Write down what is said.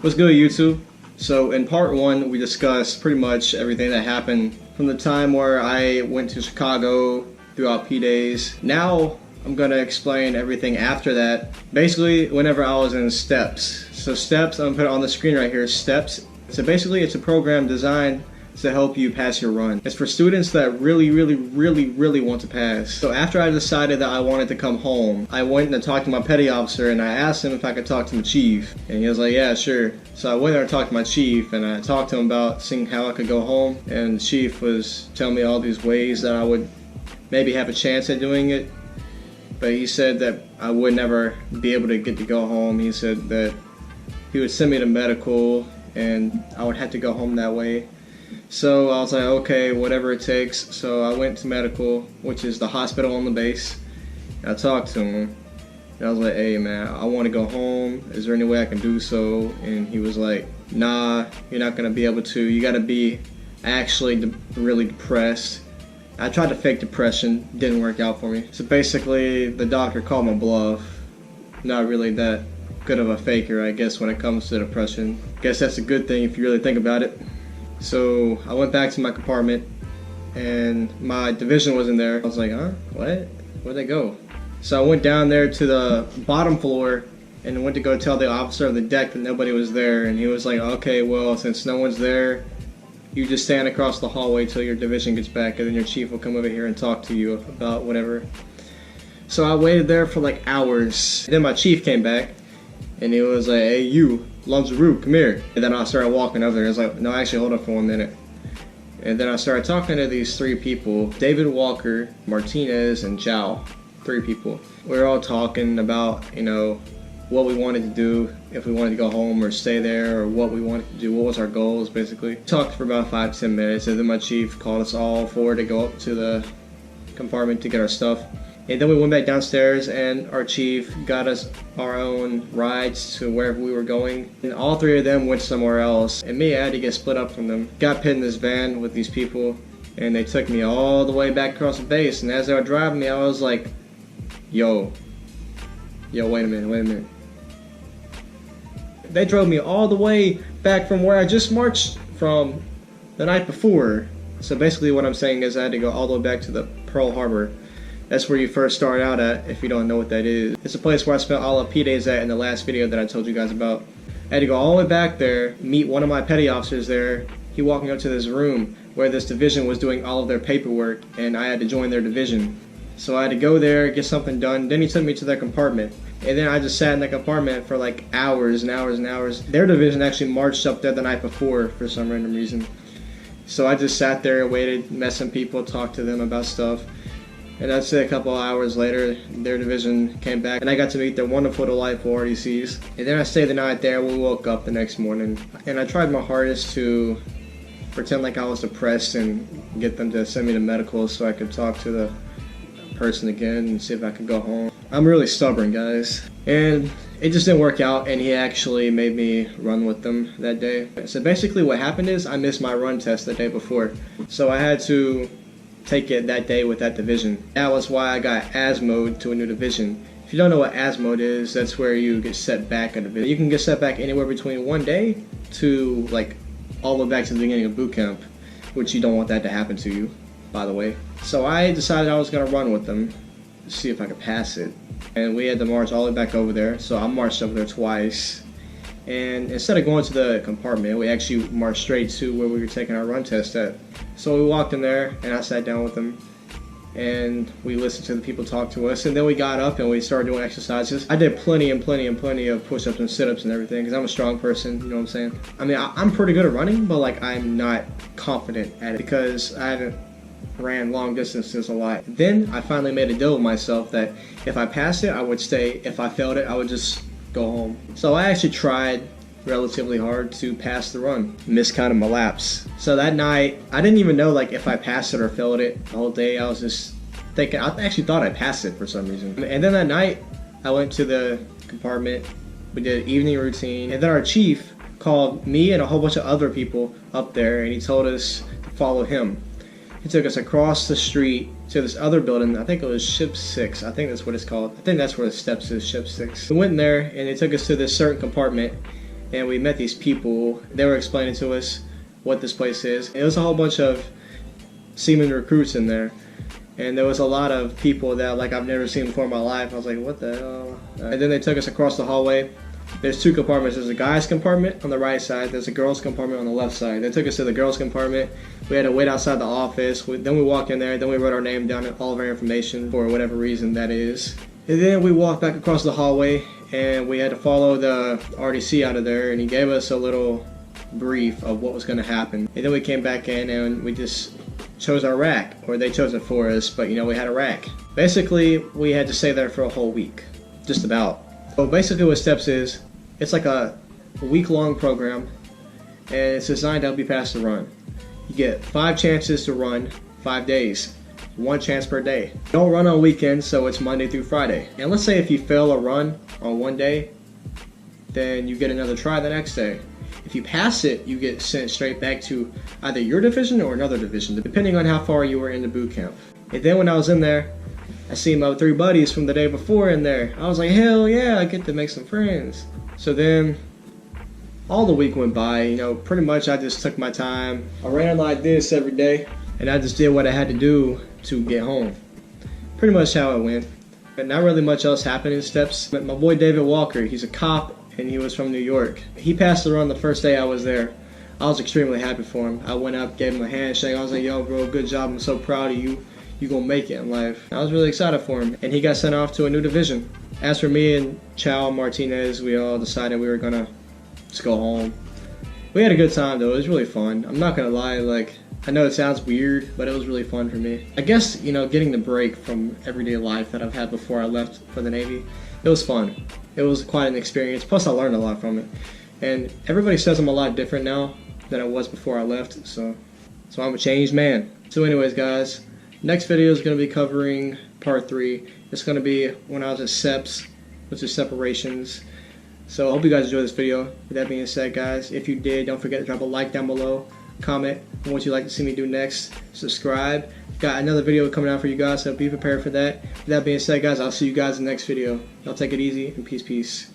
What's good, YouTube? So in part one, we discussed pretty much everything that happened from the time where I went to Chicago throughout P-Days. Now I'm gonna explain everything after that. Basically, whenever I was in STEPS. So STEPS, I'm gonna put it on the screen right here, STEPS. So basically it's a program designed to help you pass your run. It's for students that really want to pass. So after I decided that I wanted to come home, I went and talked to my petty officer and I asked him if I could talk to my chief. And he was like, yeah, sure. So I went there and talked to my chief and I talked to him about seeing how I could go home. And the chief was telling me all these ways that I would maybe have a chance at doing it. But he said that I would never be able to get to go home. He said that he would send me to medical and I would have to go home that way. So I was like, okay, whatever it takes. So I went to medical, which is the hospital on the base. I talked to him. And I was like, hey man, I want to go home. Is there any way I can do so? And he was like, nah, you're not going to be able to. You got to be actually really depressed. I tried to fake depression. Didn't work out for me. So basically, the doctor called my bluff. Not really that good of a faker, I guess, when it comes to depression. Guess that's a good thing if you really think about it. So I went back to my compartment and my division wasn't there. I was like, huh? What? Where'd they go? So I went down there to the bottom floor and went to go tell the officer of the deck that nobody was there. And he was like, okay, well, since no one's there, you just stand across the hallway till your division gets back and then your chief will come over here and talk to you about whatever. So I waited there for like hours. And then my chief came back and he was like, hey, you. Lumsaroo, come here. And then I started walking over there. I was like, no, actually, hold on for 1 minute. And then I started talking to these three people, David Walker, Martinez, and Chow. 3 people. We were all talking about, you know, what we wanted to do, if we wanted to go home or stay there, or what we wanted to do, what was our goals, basically. Talked for about 5-10 minutes, and then my chief called us all forward to go up to the compartment to get our stuff. And then we went back downstairs and our chief got us our own rides to wherever we were going. And all 3 of them went somewhere else. And me, I had to get split up from them. Got put in this van with these people and they took me all the way back across the base. And as they were driving me, I was like, yo, wait a minute. They drove me all the way back from where I just marched from the night before. So basically what I'm saying is I had to go all the way back to the Pearl Harbor. That's where you first start out at if you don't know what that is. It's a place where I spent all of P-Days at in the last video that I told you guys about. I had to go all the way back there, meet one of my petty officers there. He walked me up to this room where this division was doing all of their paperwork and I had to join their division. So I had to go there, get something done. Then he took me to their compartment. And then I just sat in that compartment for like hours and hours and hours. Their division actually marched up there the night before for some random reason. So I just sat there, waited, met some people, talked to them about stuff. And I'd say a couple of hours later, their division came back, and I got to meet their wonderful, delightful RDCs. And then I stayed the night there. We woke up the next morning, and I tried my hardest to pretend like I was depressed and get them to send me to medical so I could talk to the person again and see if I could go home. I'm really stubborn, guys. And it just didn't work out, and he actually made me run with them that day. So basically what happened is I missed my run test the day before. So I had to take it that day with that division. That was why I got ASMO'd to a new division. If you don't know what ASMO'd is, that's where you get set back a division. You can get set back anywhere between 1 day to like all the way back to the beginning of boot camp, which you don't want that to happen to you, by the way. So I decided I was gonna run with them to see if I could pass it. And we had to march all the way back over there, so I marched over there twice. And instead of going to the compartment, we actually marched straight to where we were taking our run test at. So we walked in there, and I sat down with them, and we listened to the people talk to us, and then we got up and we started doing exercises. I did plenty of push-ups and sit-ups and everything, because I'm a strong person, you know what I'm saying? I mean, I'm pretty good at running, but like I'm not confident at it, because I haven't ran long distances a lot. Then I finally made a deal with myself that if I passed it, I would stay. If I failed it, I would just go home. So I actually tried relatively hard to pass the run. Miscounted my laps. So that night, I didn't even know like if I passed it or failed it the whole day. I was just thinking, I actually thought I passed it for some reason. And then that night, I went to the compartment. We did an evening routine. And then our chief called me and a whole bunch of other people up there and he told us to follow him. He took us across the street to this other building. I think it was Ship 6. I think that's what it's called. I think that's where the steps is, Ship 6. We went in there and they took us to this certain compartment and we met these people. They were explaining to us what this place is. It was a whole bunch of seaman recruits in there, and there was a lot of people that like I've never seen before in my life. I was like, what the hell? And then they took us across the hallway. There's two compartments. There's a guy's compartment on the right side. There's a girl's compartment on the left side. They took us to the girl's compartment. We had to wait outside the office. Then we walked in there. Then we wrote our name down and all of our information for whatever reason that is. And then we walked back across the hallway, and we had to follow the RDC out of there, and he gave us a little brief of what was going to happen. And then we came back in, and we just chose our rack, or they chose it for us, but you know, we had a rack. Basically, we had to stay there for a whole week, just about. So basically what STEPS is, it's like a week-long program, and it's designed to help you pass the run. You get 5 chances to run 5 days, 1 chance per day. You don't run on weekends, so it's Monday through Friday. And let's say if you fail a run on one day, then you get another try the next day. If you pass it, you get sent straight back to either your division or another division, depending on how far you were into boot camp. And then when I was in there, I seen my 3 buddies from the day before in there. I was like, hell yeah, I get to make some friends. So then, all the week went by, you know, pretty much I just took my time. I ran like this every day, and I just did what I had to do to get home. Pretty much how it went. But not really much else happened in STEPS. But my boy David Walker, he's a cop, and he was from New York. He passed the run the first day I was there. I was extremely happy for him. I went up, gave him a handshake. I was like, yo bro, good job, I'm so proud of you. You gonna make it in life. I was really excited for him. And he got sent off to a new division. As for me and Chow Martinez, we all decided we were gonna just go home. We had a good time though, it was really fun. I'm not gonna lie, like, I know it sounds weird, but it was really fun for me. I guess, you know, getting the break from everyday life that I've had before I left for the Navy, it was fun. It was quite an experience, plus I learned a lot from it. And everybody says I'm a lot different now than I was before I left, so I'm a changed man. So anyways guys, next video is going to be covering part 3. It's going to be when I was at SEPS, which is separations. So I hope you guys enjoyed this video. With that being said guys, if you did, don't forget to drop a like down below, comment on what you'd like to see me do next, subscribe. Got another video coming out for you guys, so be prepared for that. With that being said guys, I'll see you guys in the next video. Y'all take it easy, and peace.